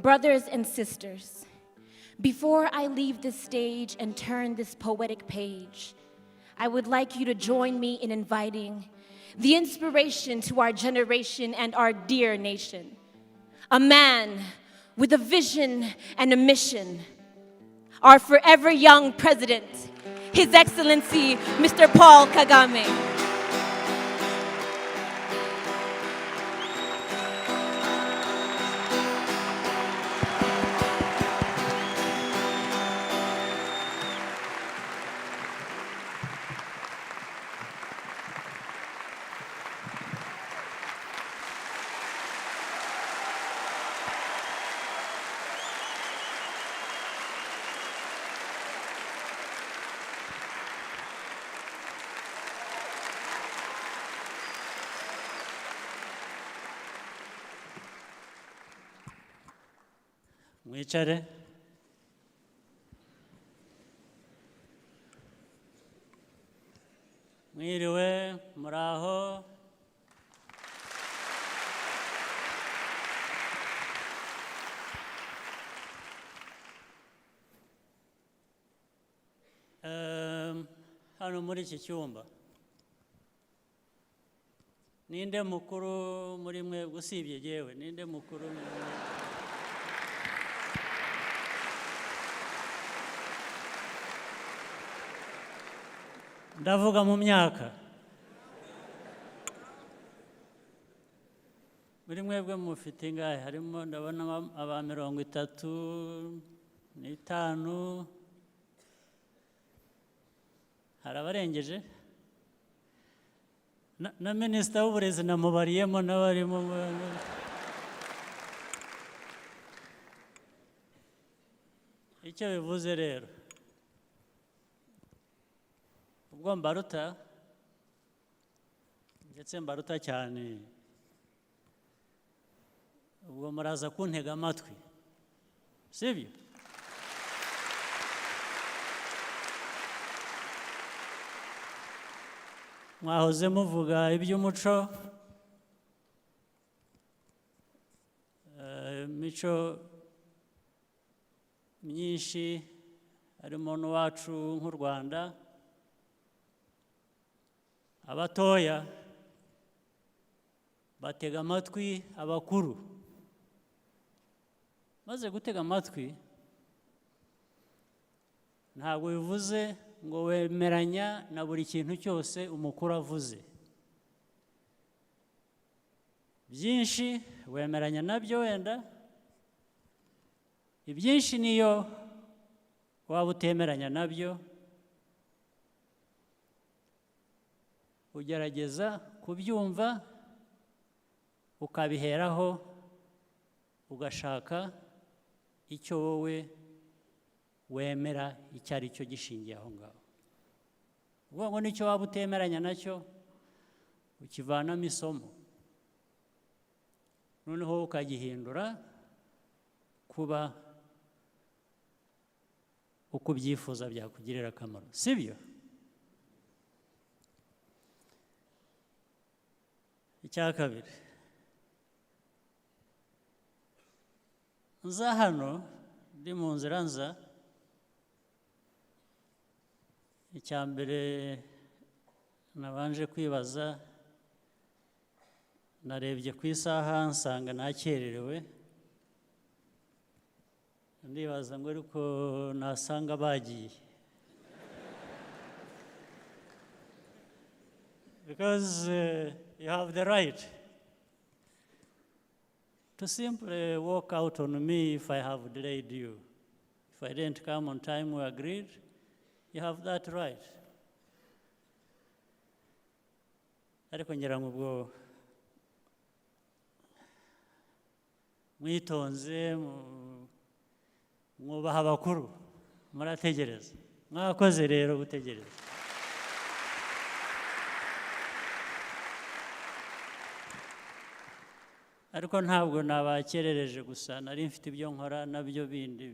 Brothers and sisters, before I leave this stage and turn this poetic page, I would like you to join me in inviting the inspiration to our generation and our dear nation. A man with a vision and a mission. Our forever young president, His Excellency, Mr. Paul Kagame. Mwicare. Mwiriwe, muraho. Hano muri iki cyumba. Ninde mukuru muri mwe usibye jewe? Ninde mukuru? Ndavuga mu myaka. Muri mwebwe mufite ingahe? Harimo ndabona aba 35. Hari abarengeje? Na Minisita w'Uburezi namubariyemo n'abarimo. Icyo bivuze rero, ubwo mbaruta ndetse mbaruta cyane, ubwo muraza kuntega amatwi, sibyo? Mwahoze muvuga iby'umuco, imico myinshi harimo n'uwacu nk'u Rwanda. Abatoya batega amatwi abakuru. Maze gutega amatwi ntabwo bivuze ngo wemeranya na buri kintu cyose umukuru avuze. Byinshi wemeranya nabyo wenda, ibyinshi niyo waba utemeranya nabyo, ugerageza kubyumva ukabiheraho ugashaka icyo wowe wemera icyo ari cyo gishingiye aho ngaho. Ubwo ngo nicyo waba utemeranya nacyo ukivanamo isomo, noneho ukagihindura kuba uko ubyifuza byakugirira akamaro, sibyo? Icya kabiri, nza hano ndi mu nzira nza, icya mbere nabanje kwibaza, narebye ku isaha nsanga nakererewe, ndibaza ngo ariko nasanga bagiye. Because you have the right to simply walk out on me if I have delayed you. If I didn't come on time we agreed, you have that right. Ariko ngira ngo ubwo mwitonze mwubaha abakuru, murategereza. Mwakoze rero gutegereza. Ariko ntabwo nabakerereje gusa, nari mfite ibyo nkora nabyo bindi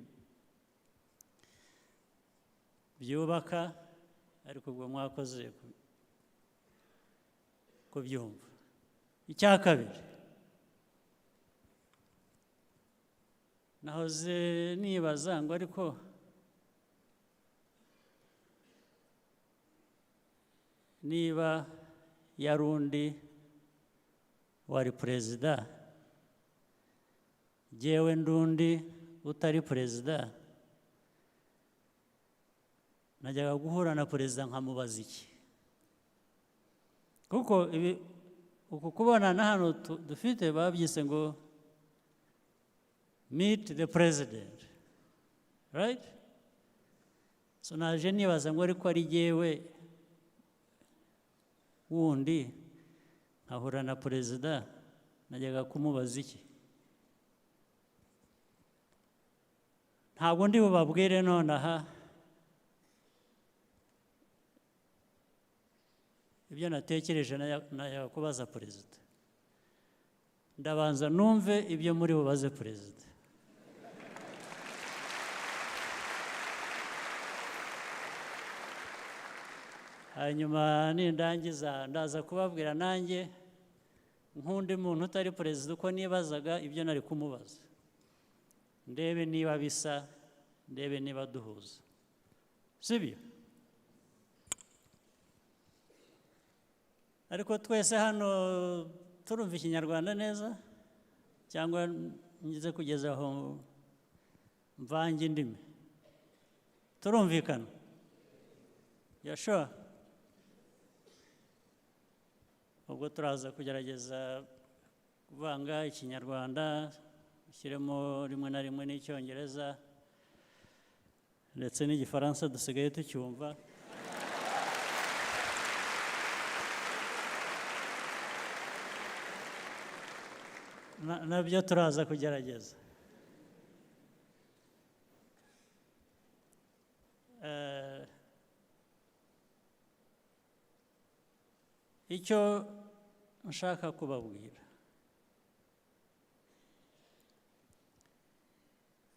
byubaka, ariko ubwo mwakoze kubyumva. Icya kabiri, nahoze nibaza ngo ariko niba yarundi wari Prezida, jyewe ndundi utari Prezida, najyaga guhura na Prezida nkamubaza iki? Kuko uku kubonana hano dufite babyise ngo meet the President, right? So naje nibaza ngo ariko ari jyewe wundi nkahura na Prezida, najyaga kumubaza iki? Ntabwo ndi bubabwire nonaha ibyo natekereje najyaga kubaza Prezida. Ndabanza numve ibyo muri bubaze Prezida. Hanyuma nindangiza ndaza kubabwira nanjye nk'undi muntu utari Prezida uko nibazaga ibyo nari kumubaza, ndebe niba bisa, ndebe niba duhuza, sibyo? Ariko twese hano turumva Ikinyarwanda neza, cyangwa ngize kugeza aho mvange indimi? Turumvikana? You sure? Ubwo turaza kugerageza kuvanga Ikinyarwanda, ushyiremo rimwe na rimwe n'Icyongereza, ndetse n'Igifaransa dusigaye tucyumva. Nabyo turaza kugerageza. Icyo nshaka kubabwira,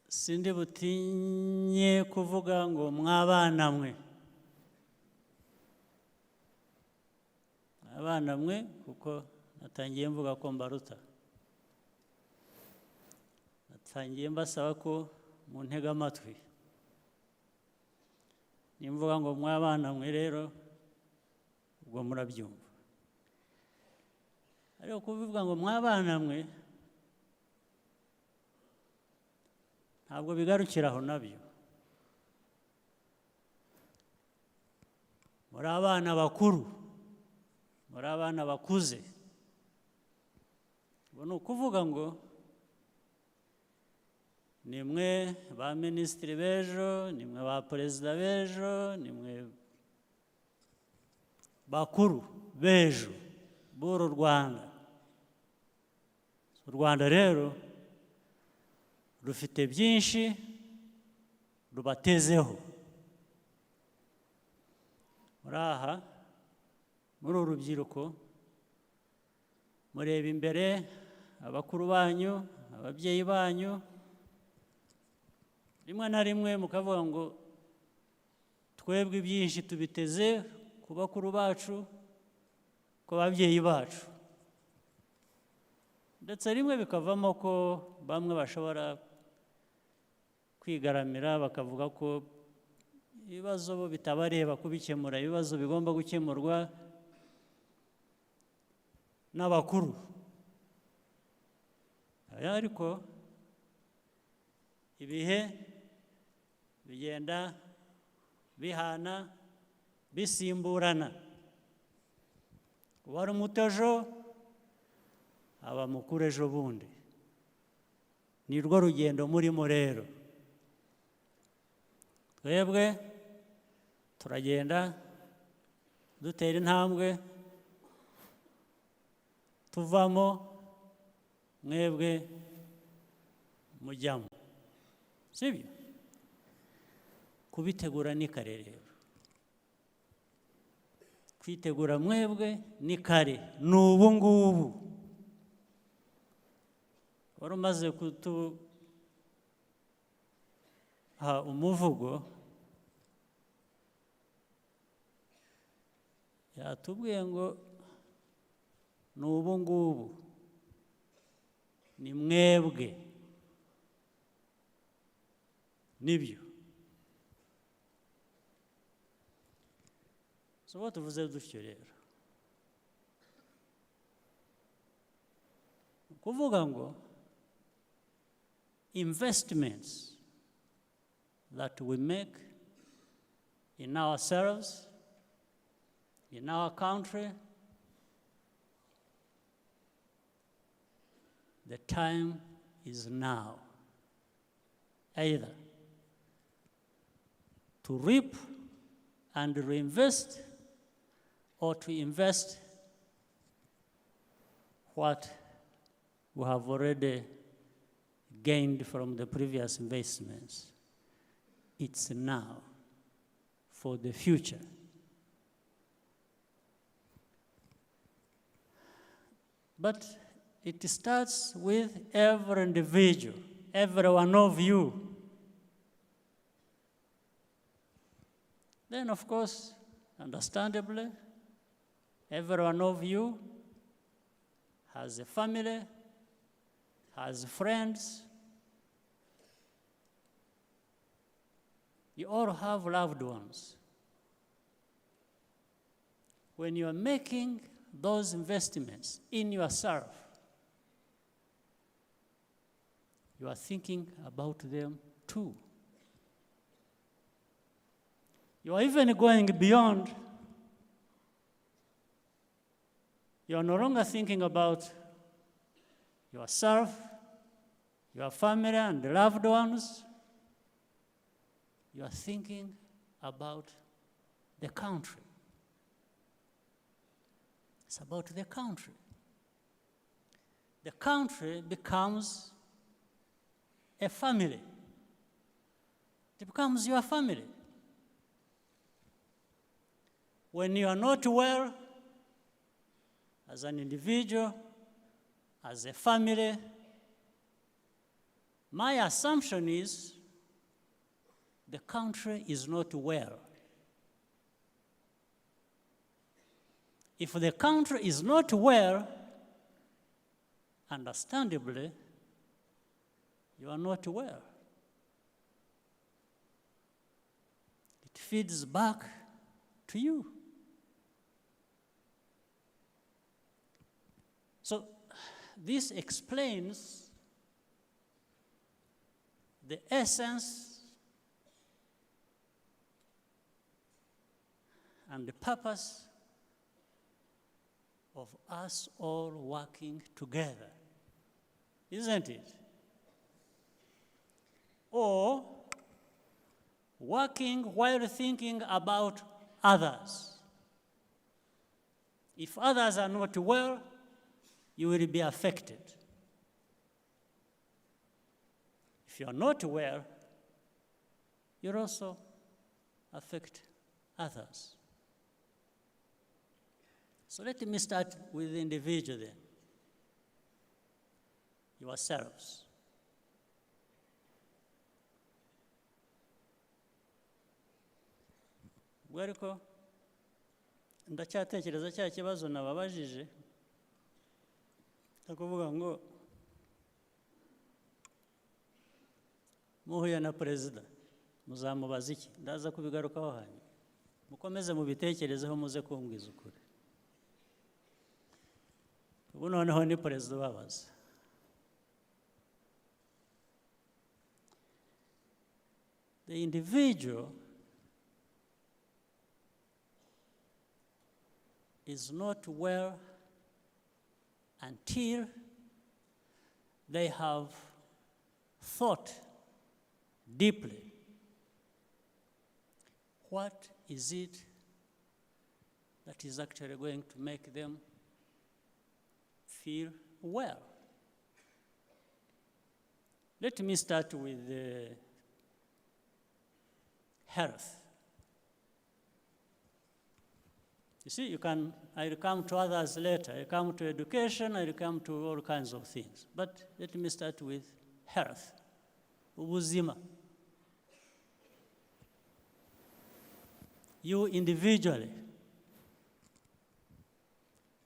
sindi butinye kuvuga ngo mwabana mwe, abana mwe, kuko natangiye mvuga ko mbaruta. Natangiye mbasaba ko muntega amatwi. Nimvuga ngo mwabana mwe rero, ubwo murabyumva. Ariko kubivuga ngo mwabana mwe, ntabwo bigarukira aho nabyo. Muri abana bakuru, muri abana bakuze. Ubu ni ukuvuga ngo nimwe ba minisitiri b'ejo, nimwe ba Prezida b'ejo, nimwe bakuru b'ejo b'uru Rwanda. U Rwanda rero rufite byinshi rubatezeho. Muri aha, muri uru rubyiruko, mureba imbere abakuru banyu, ababyeyi banyu, rimwe na rimwe mukavuga ngo twebwe ibyinshi tubiteze ku bakuru bacu, ku babyeyi bacu. Ndetse rimwe bikavamo ko bamwe bashobora kwigaramira bakavuga ko ibibazo bo bitabareba kubikemura, ibibazo bigomba gukemurwa n'abakuru. Ariko ibihe bigenda bihana, bisimburana. Uwari muto ejo aba mukuru ejo bundi. Ni rwo rugendo murimo rero. Twebwe turagenda dutera intambwe, tuvamo, mwebwe mujyamo, sibyo? Kubitegura ni kare rero. Kwitegura mwebwe ni kare, ni ubu ngubu. Wari umaze kutuha umuvugo, yatubwiye ngo ni ubu ngubu, ni mwebwe. nibyo. So what tuvuze dutyo rero? Kuvuga ngo investments that we make in ourselves, in our country, the time is now. Either to reap and reinvest, or to invest what we have already gained from the previous investments. It's now for the future. But it starts with every individual, every one of you. Then, of course, understandably, every one of you has a family, has friends. You all have loved ones. When you are making those investments in yourself, you are thinking about them too. You are even going beyond. You are no longer thinking about yourself, your family, and the loved ones. You are thinking about the country. It's about the country. The country becomes a family. It becomes your family. When you are not well, as an individual, as a family, my assumption is the country is not well. If the country is not well, understandably, you are not well. It feeds back to you. So this explains the essence and the purpose of us all working together, isn't it? Or working while thinking about others. If others are not well, you will be affected. If you are not well, you'll also affect others. So let me start with the individual then. Yourselves. Ariko ndacyatekereza cya kibazo nababajije kuvuga ngo muhuye na Prezida muzamubaza iki? Ndaza kubigarukaho hanyuma. Mukomeze mubitekerezeho muze kumbwiza ukuri. Ubu noneho ni Prezida ubabaza. The individual is not well until they have thought deeply. What is it that is actually going to make them feel well? Let me start with health. You see, I'll come to others later. I'll come to education, I'll come to all kinds of things. But let me start with health. Ubuzima. You individually,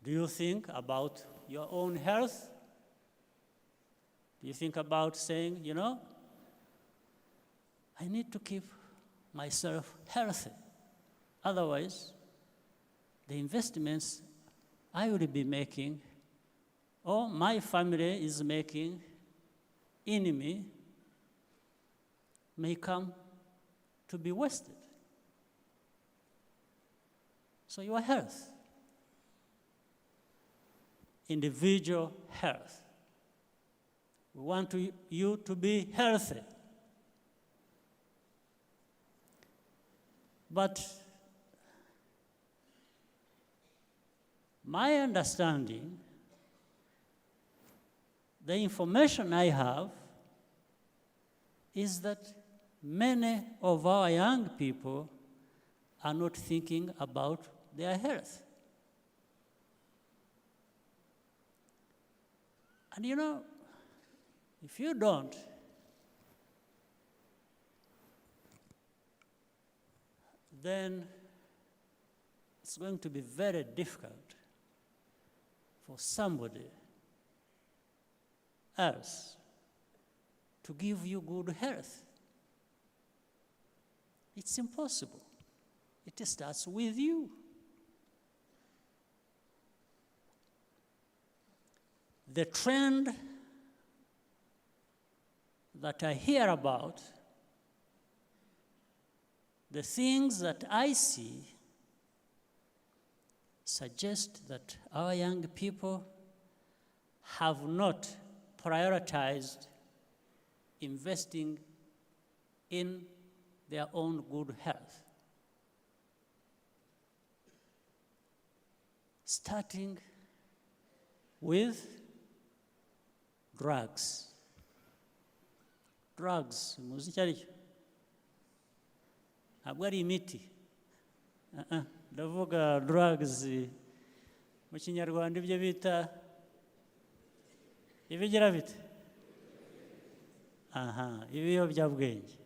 do you think about your own health? Do you think about saying, I need to keep myself healthy. Otherwise, the investments I will be making, or my family is making, in me, may come to be wasted. So your health, individual health. We want you to be healthy. But my understanding, the information I have, is that many of our young people are not thinking about their health. And you know, if you don't, then it's going to be very difficult for somebody else to give you good health. It's impossible. It starts with you. The trend that I hear about, the things that I see, suggest that our young people have not prioritized investing in their own good health. Starting with drugs. Drugs, muzi icyo ari cyo? Ntabwo ari imiti. Ndavuga drugs mu Kinyarwanda ibyo bita ibigira bite? Ibiyobyabwenge.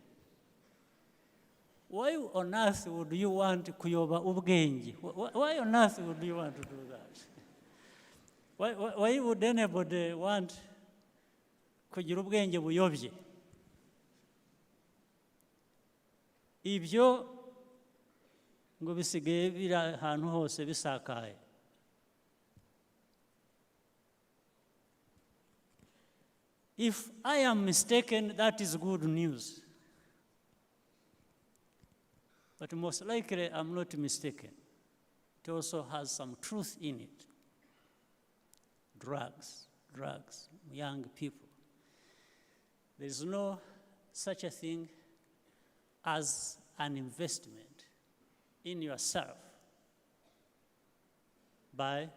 Why on earth would you want kuyoba ubwenge? Why on earth would you want to do that? Why would anybody want kugira ubwenge buyobye? Ibyo ngo bisigaye biri ahantu hose bisakaye. If I am mistaken, that is good news. But most likely, I'm not mistaken. It also has some truth in it. Drugs, young people. There is no such a thing as an investment in yourself by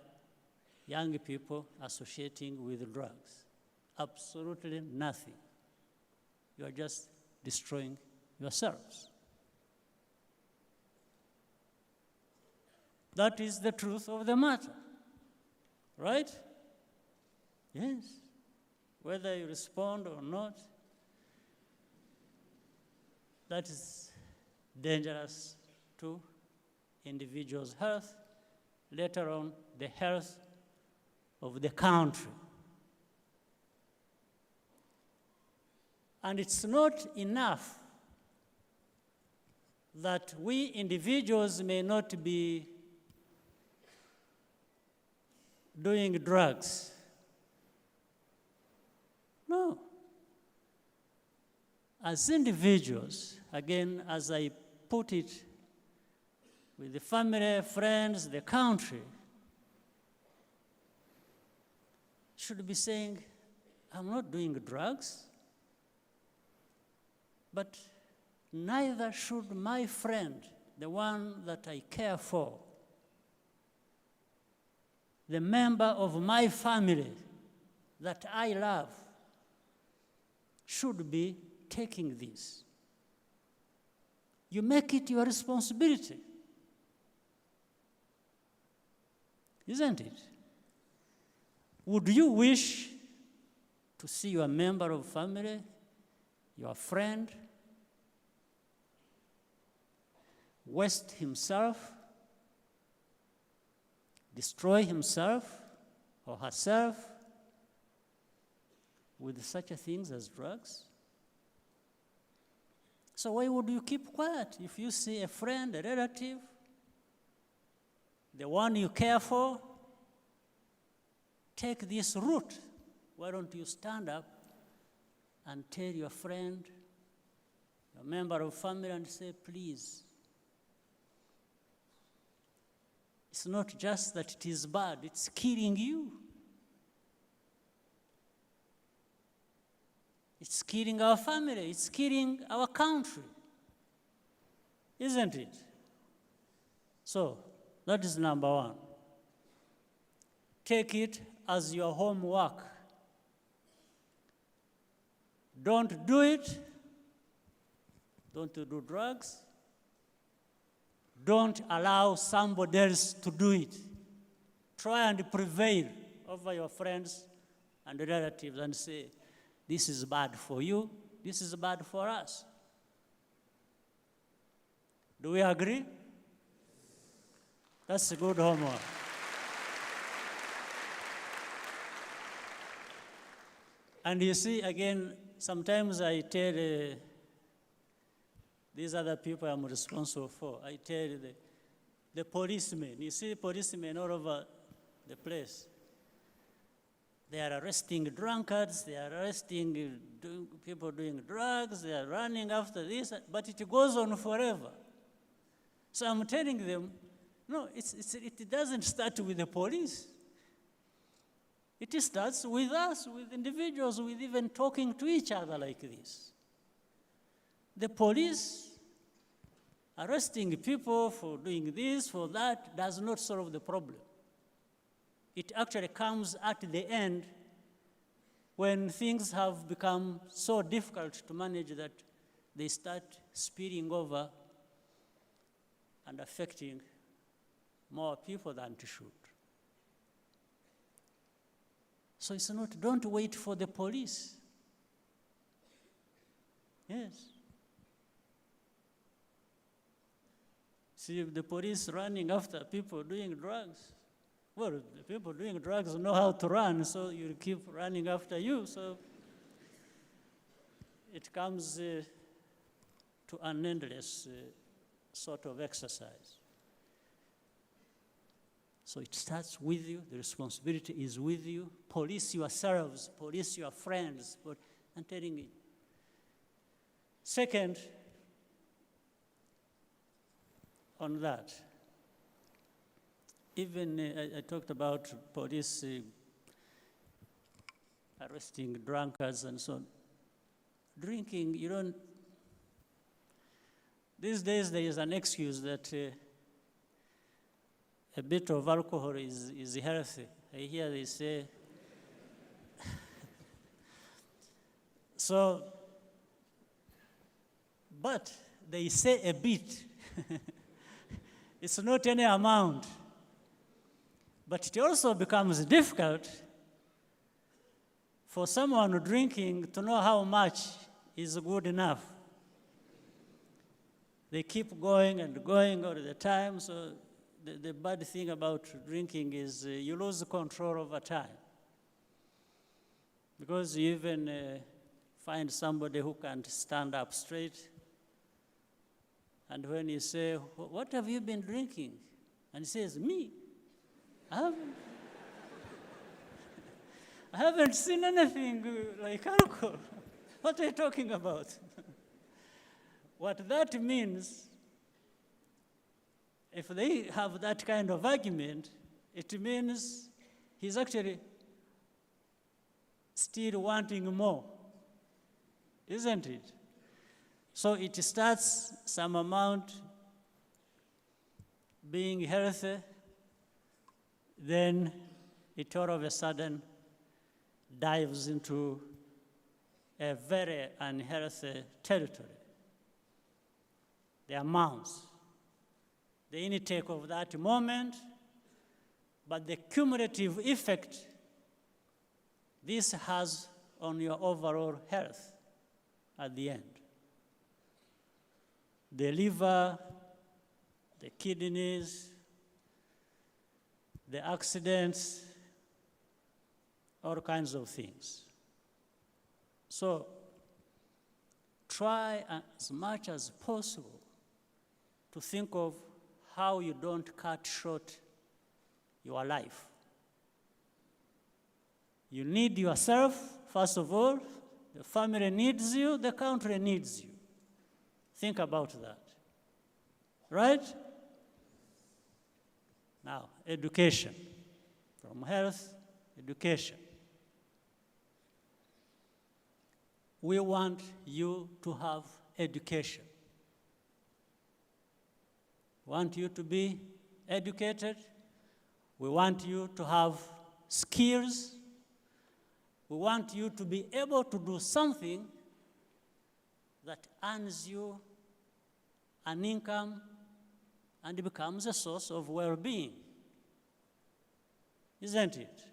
young people associating with drugs. Absolutely nothing. You are just destroying yourselves. That is the truth of the matter, right? Yes. Whether you respond or not, that is dangerous to individuals' health, later on the health of the country. And it's not enough that we individuals may not be doing drugs. No. As individuals, again, as I put it, with the family, friends, the country, should be saying, I'm not doing drugs, but neither should my friend, the one that I care for, the member of my family that I love, should be taking this. You make it your responsibility, isn't it? Would you wish to see your member of family, your friend, waste himself, destroy himself or herself with such a things as drugs? So why would you keep quiet? If you see a friend, a relative, the one you care for, take this route. Why don't you stand up and tell your friend, a member of family, and say, please, it's not just that it is bad, it's killing you. It's killing our family, it's killing our country, isn't it? So, that is number one. Take it as your homework. Don't do it. Don't do drugs. Don't allow somebody else to do it. Try and prevail over your friends and relatives and say, this is bad for you, this is bad for us. Do we agree? That's a good homework. And you see, again, sometimes I tell these other people I'm responsible for, I tell the policemen, you see policemen all over the place. They are arresting drunkards, they are arresting people doing drugs, they are running after this, but it goes on forever. So I'm telling them, no, it doesn't start with the police. It starts with us, with individuals, with even talking to each other like this. The police arresting people for doing this, for that, does not solve the problem. It actually comes at the end when things have become so difficult to manage that they start spilling over and affecting more people than it should. So it's not, don't wait for the police. Yes. See, if the police running after people doing drugs, well, the people doing drugs know how to run, so you keep running after you. So it comes to an endless sort of exercise. So it starts with you. The responsibility is with you. Police yourselves, police your friends. I'm telling you. Second, on that, even I talked about police arresting drunkards and so on. Drinking, you don't. These days there is an excuse that a bit of alcohol is healthy. I hear they say. So, but they say a bit. It's not any amount. But it also becomes difficult for someone drinking to know how much is good enough. They keep going and going all the time, so the bad thing about drinking is you lose control over time. Because you even find somebody who can't stand up straight, and when you say, what have you been drinking? And he says, me? I haven't seen anything like alcohol. What are you talking about? What that means, if they have that kind of argument, it means he's actually still wanting more, isn't it? So it starts some amount being healthy, then it all of a sudden dives into a very unhealthy territory. The amounts, the intake of that moment, but the cumulative effect this has on your overall health at the end. The liver, the kidneys, the accidents, all kinds of things. So try as much as possible to think of how you don't cut short your life. You need yourself, first of all. The family needs you, the country needs you. Think about that. Right? Now, education. From health, education. We want you to have education. We want you to be educated. We want you to have skills. We want you to be able to do something that earns you an income and becomes a source of well-being. Isn't it?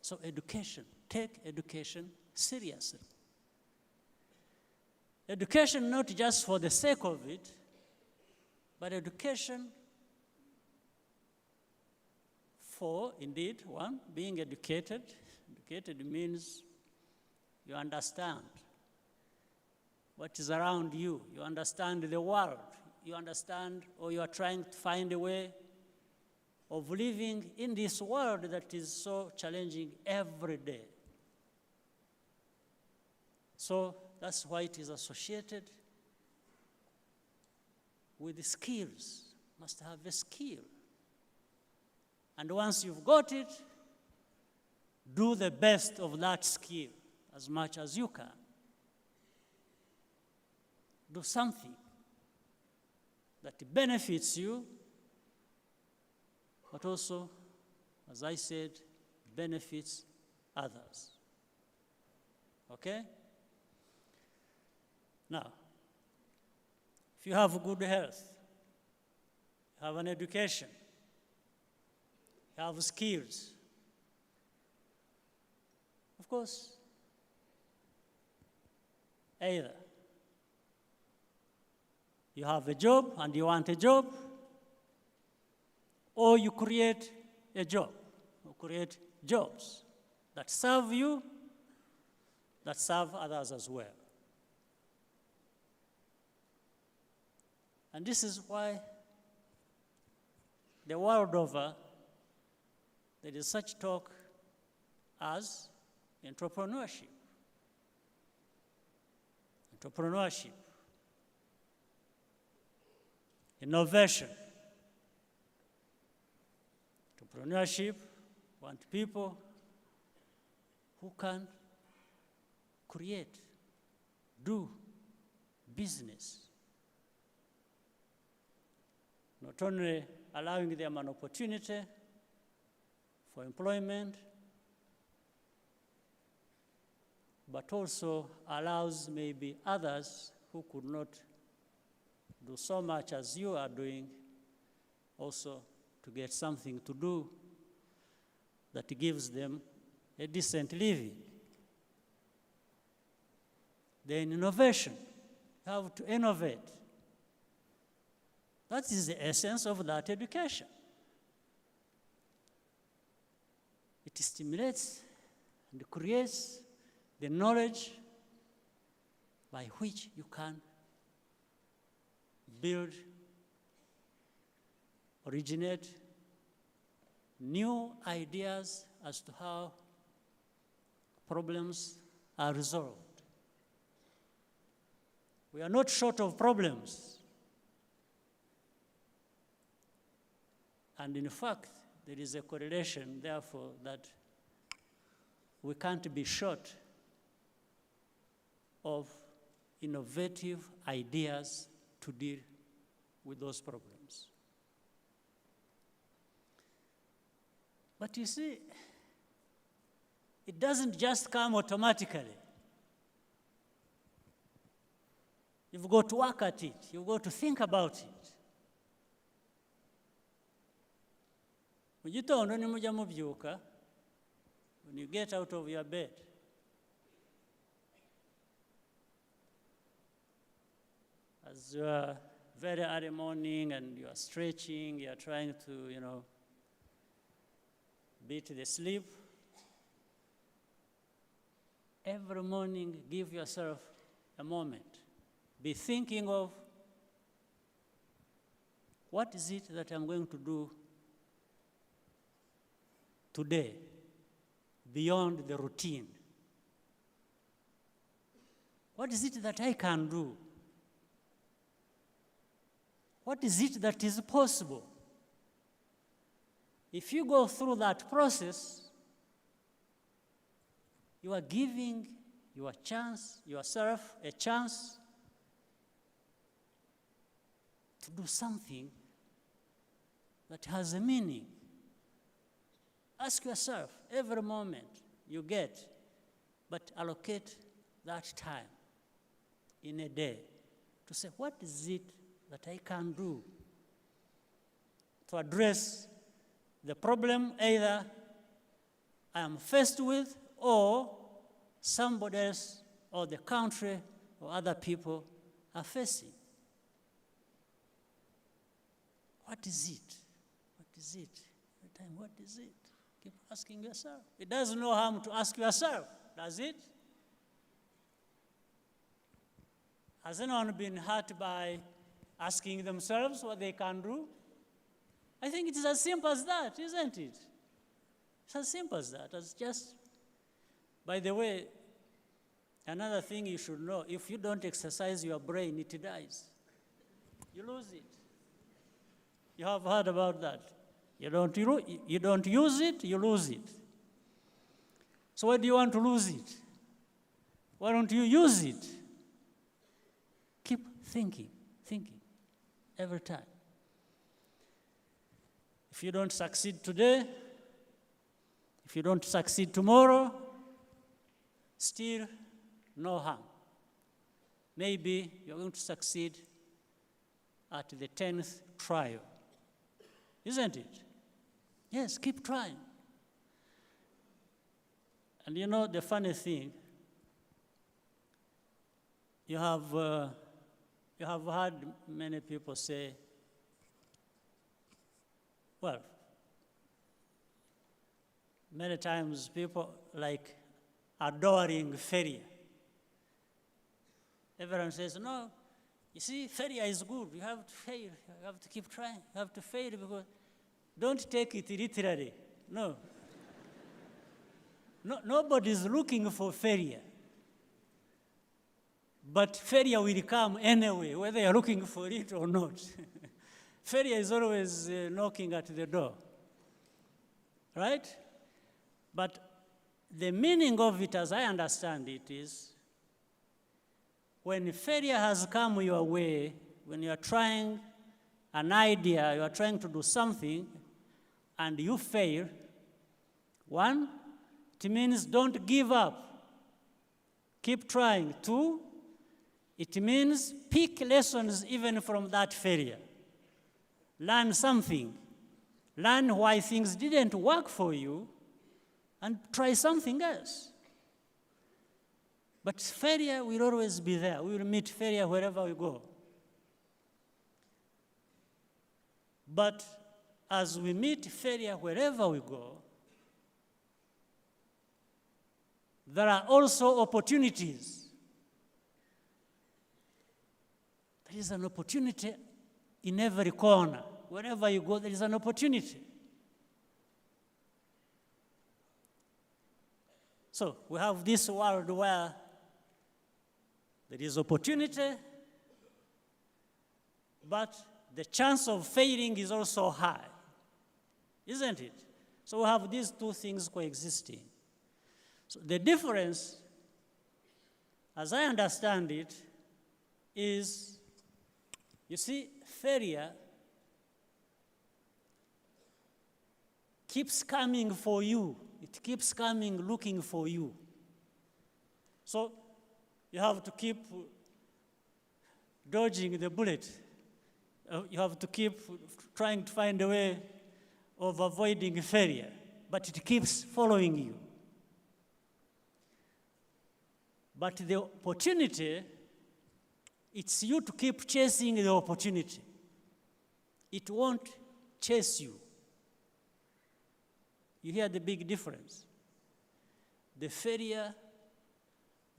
So education, take education seriously. Education not just for the sake of it, but education for, indeed, one, being educated. Educated means you understand what is around you. You understand the world. You understand, or you are trying to find a way of living in this world that is so challenging every day. So that's why it is associated with the skills. Must have a skill. And once you've got it, do the best of that skill as much as you can. Do something that benefits you, but also, as I said, benefits others. Okay? Now, if you have good health, you have an education, you have skills, of course, either you have a job and you want a job, or you create a job, or create jobs that serve you, that serve others as well. And this is why the world over, there is such talk as entrepreneurship. Entrepreneurship. Innovation. Entrepreneurship want people who can create, do business. Not only allowing them an opportunity for employment, but also allows maybe others who could not do so much as you are doing also to get something to do that gives them a decent living. Then innovation, you have to innovate. That is the essence of that education. It stimulates and creates the knowledge by which you can build, originate new ideas as to how problems are resolved. We are not short of problems. And in fact, there is a correlation, therefore, that we can't be short of innovative ideas to deal with those problems. But you see, it doesn't just come automatically. You've got to work at it. You've got to think about it. Mu gitondo nimujya mubyuka, when you get out of your bed, as you are very early morning and you are stretching, you are trying to, beat the sleep. Every morning, give yourself a moment. Be thinking of what is it that I'm going to do today beyond the routine? What is it that I can do? What is it that is possible? If you go through that process, you are giving yourself a chance to do something that has a meaning. Ask yourself every moment you get, but allocate that time in a day to say, what is it that I can do to address the problem either I am faced with or somebody else or the country or other people are facing? What is it? What is it? Every time, what is it? Keep asking yourself. It does no harm to ask yourself, does it? Has anyone been hurt by asking themselves what they can do? I think it is as simple as that, isn't it? It's as simple as that. As just, by the way, another thing you should know, if you don't exercise your brain, it dies. You lose it. You have heard about that. You don't use it, you lose it. So why do you want to lose it? Why don't you use it? Keep thinking every time. If you don't succeed today, if you don't succeed tomorrow, still no harm. Maybe you're going to succeed at the 10th trial. Isn't it? Yes, keep trying. And you know the funny thing, you have heard many people say, well, many times people like adoring failure. Everyone says, no, you see, failure is good. You have to fail. You have to keep trying. You have to fail because don't take it literally. No. Nobody is looking for failure. But failure will come anyway, whether you're looking for it or not. Failure is always knocking at the door. Right? But the meaning of it, as I understand it, is when failure has come your way, when you are trying an idea, you are trying to do something, and you fail, one, it means don't give up. Keep trying. Two, it means pick lessons even from that failure. Learn something. Learn why things didn't work for you and try something else. But failure will always be there. We will meet failure wherever we go. But as we meet failure wherever we go, there are also opportunities. There is an opportunity in every corner. Wherever you go, there is an opportunity. So we have this world where there is opportunity, but the chance of failing is also high, isn't it? So we have these two things coexisting. So the difference, as I understand it, is, you see, failure keeps coming for you. It keeps coming looking for you. So you have to keep dodging the bullet. You have to keep trying to find a way of avoiding failure, but it keeps following you. But the opportunity, it's you to keep chasing the opportunity. It won't chase you. You hear the big difference. The failure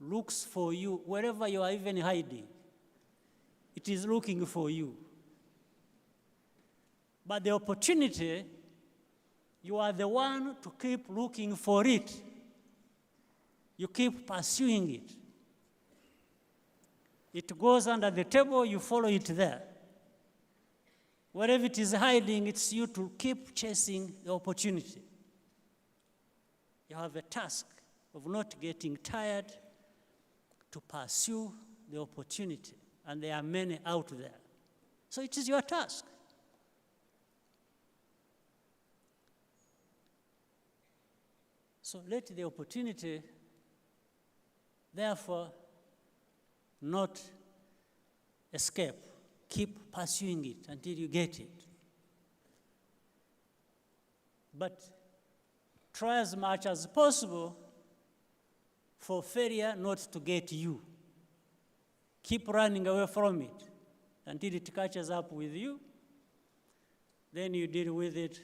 looks for you wherever you are even hiding. It is looking for you. But the opportunity, you are the one to keep looking for it. You keep pursuing it. It goes under the table, you follow it there. Wherever it is hiding, it's you to keep chasing the opportunity. You have a task of not getting tired to pursue the opportunity. And there are many out there. So it is your task. So let the opportunity, therefore, not escape. Keep pursuing it until you get it. But try as much as possible for failure not to get you. Keep running away from it until it catches up with you. Then you deal with it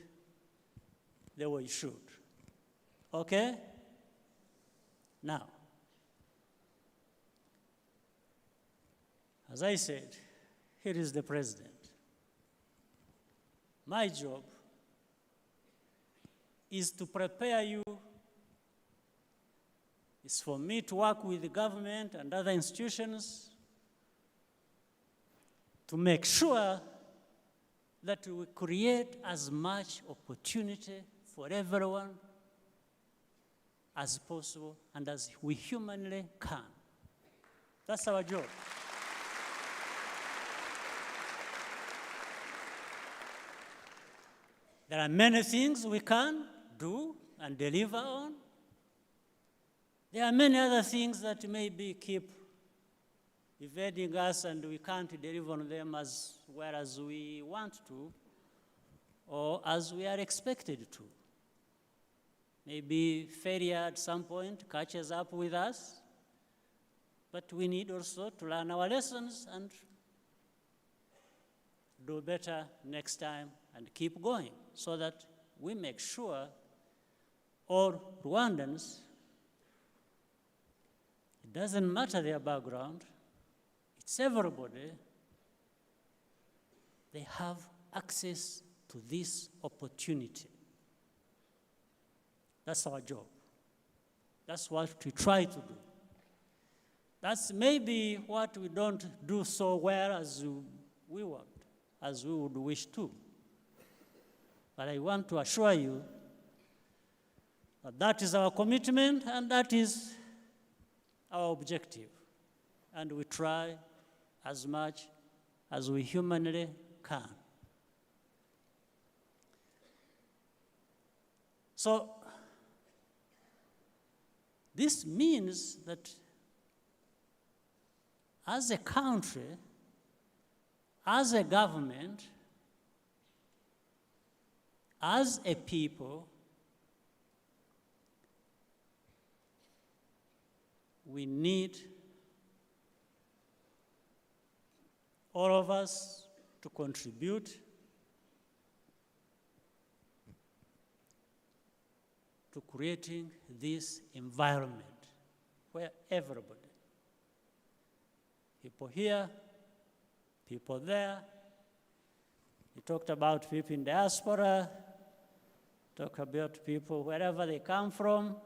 the way you should. Okay? Now, as I said, here is the president. My job is to prepare you. It's for me to work with the government and other institutions to make sure that we create as much opportunity for everyone as possible and as we humanly can. That's our job. There are many things we can do and deliver on. There are many other things that maybe keep evading us and we can't deliver on them as well as we want to or as we are expected to. Maybe failure at some point catches up with us, but we need also to learn our lessons and do better next time and keep going so that we make sure all Rwandans, it doesn't matter their background, it's everybody, they have access to this opportunity. That's our job. That's what we try to do. That's maybe what we don't do so well as we want, as we would wish to. But I want to assure you that that is our commitment and that is our objective. And we try as much as we humanly can. So, this means that as a country, as a government, as a people, we need all of us to contribute to creating this environment where everybody, people here, people there, we talked about people in diaspora, talk about people wherever they come from,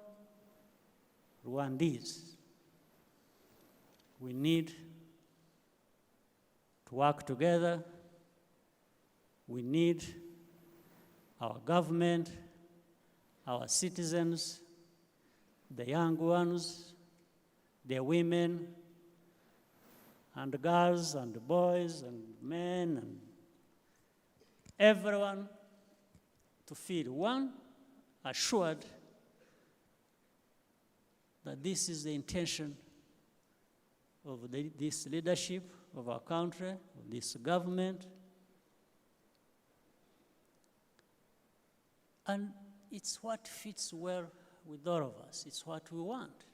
Rwandese. We need to work together. We need our government, our citizens, the young ones, the women, and the girls, and the boys, and men, and everyone to feel, one, assured that this is the intention of this leadership of our country, of this government. And it's what fits well with all of us. It's what we want.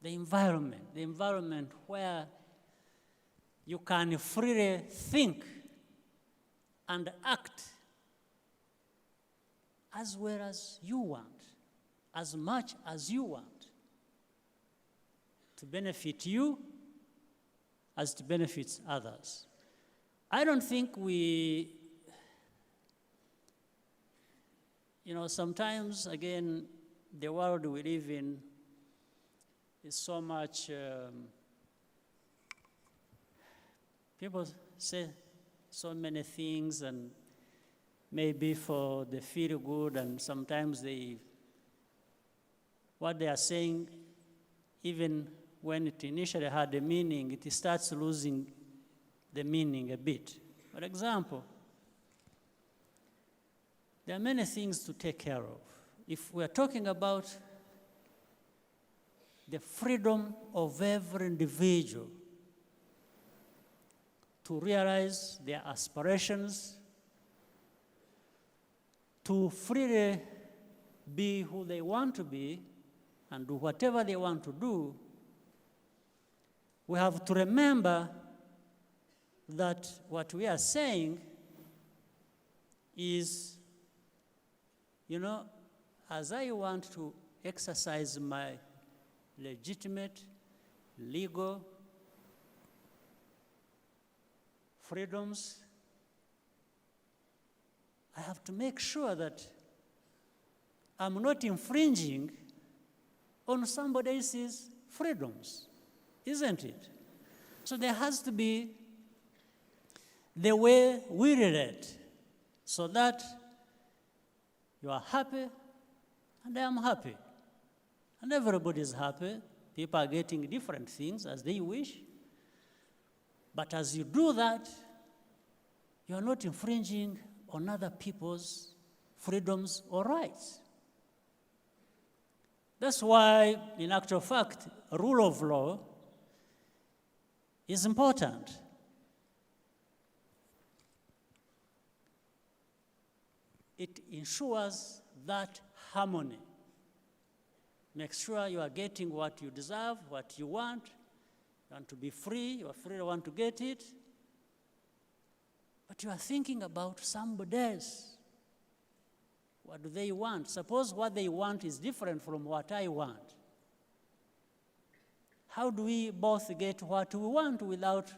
The environment where you can freely think and act as well as you want, as much as you want. to benefit you as it benefits others. I don't think sometimes, again, the world we live in is so much, people say so many things, and maybe for the feel good, and sometimes what they are saying, even when it initially had a meaning, it starts losing the meaning a bit. For example, there are many things to take care of. If we're talking about the freedom of every individual to realize their aspirations, to freely be who they want to be and do whatever they want to do, we have to remember that what we are saying is, as I want to exercise my legitimate, legal freedoms, I have to make sure that I'm not infringing on somebody else's freedoms, isn't it? So there has to be the way we relate so that you are happy and I am happy. And everybody is happy. People are getting different things as they wish. But as you do that, you are not infringing on other people's freedoms or rights. That's why, in actual fact, rule of law is important. It ensures that harmony. Make sure you are getting what you deserve, what you want. You want to be free, you are free to want to get it. But you are thinking about somebody else. What do they want? Suppose what they want is different from what I want. How do we both get what we want without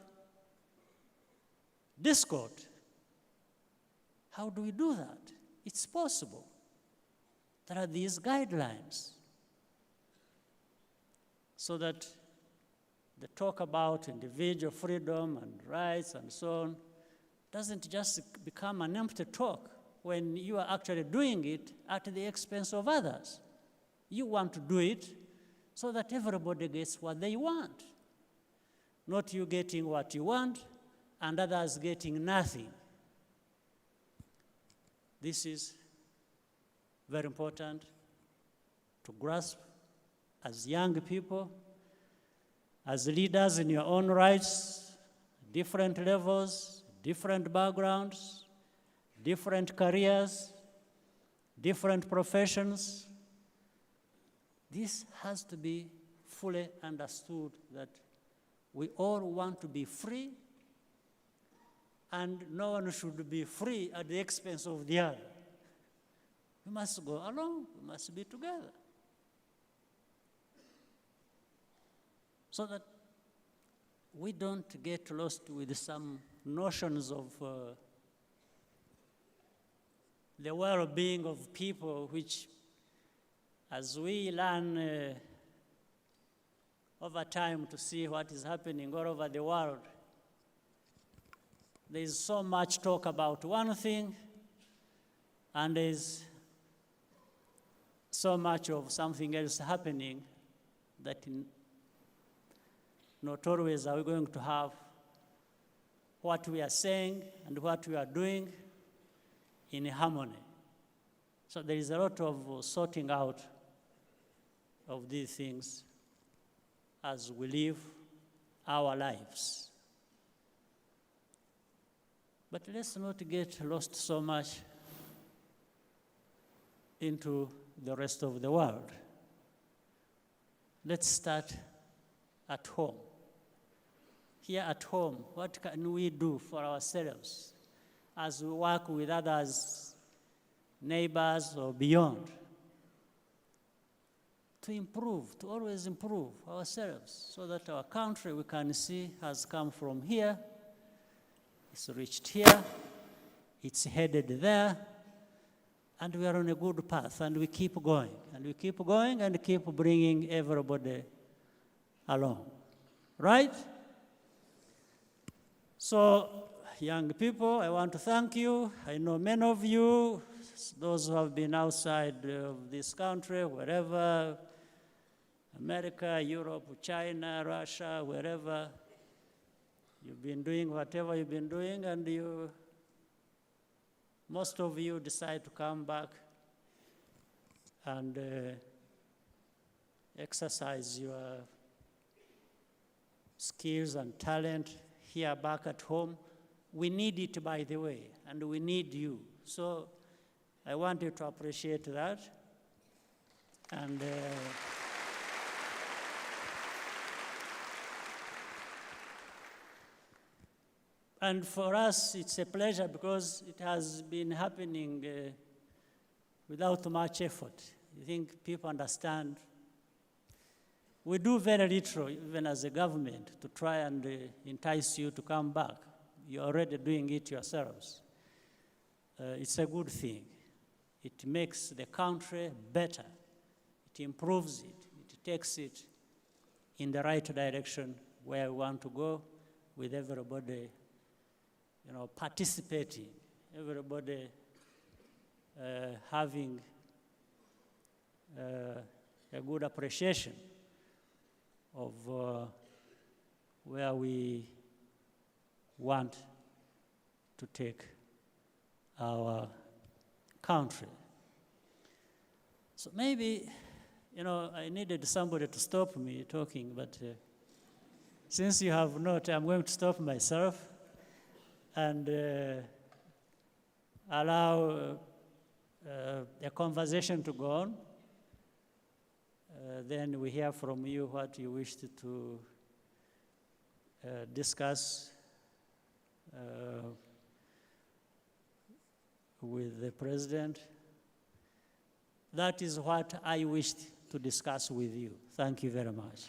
discord? How do we do that? It's possible. There are these guidelines so that the talk about individual freedom and rights and so on doesn't just become an empty talk when you are actually doing it at the expense of others. You want to do it so that everybody gets what they want, not you getting what you want and others getting nothing. This is very important to grasp as young people, as leaders in your own rights, different levels, different backgrounds, different careers, different professions. This has to be fully understood that we all want to be free, and no one should be free at the expense of the other. We must go along, we must be together. So that we don't get lost with some notions of the well-being of people, which, as we learn over time to see what is happening all over the world, there is so much talk about one thing, and there is so much of something else happening that not always are we going to have what we are saying and what we are doing in harmony. So there is a lot of sorting out of these things as we live our lives. But let's not get lost so much into the rest of the world. Let's start at home. Here at home, what can we do for ourselves as we work with others, neighbors, or beyond? to improve, to always improve ourselves so that our country, we can see, has come from here, it's reached here, it's headed there, and we are on a good path, and we keep going, and we keep going, and keep bringing everybody along, right? So, young people, I want to thank you. I know many of you, those who have been outside of this country, wherever, America, Europe, China, Russia, wherever, you've been doing whatever you've been doing, and most of you decide to come back and exercise your skills and talent here back at home. We need it, by the way, and we need you. So I want you to appreciate that. And and for us, it's a pleasure because it has been happening without much effort. I think people understand. We do very little, even as a government, to try and entice you to come back. You're already doing it yourselves. It's a good thing. It makes the country better. It improves it. It takes it in the right direction where we want to go, with everybody, participating, everybody having a good appreciation of where we want to take our country. So maybe, I needed somebody to stop me talking, but since you have not, I'm going to stop myself and allow a conversation to go on. Then we hear from you what you wish to discuss with the President. That is what I wished to discuss with you. Thank you very much.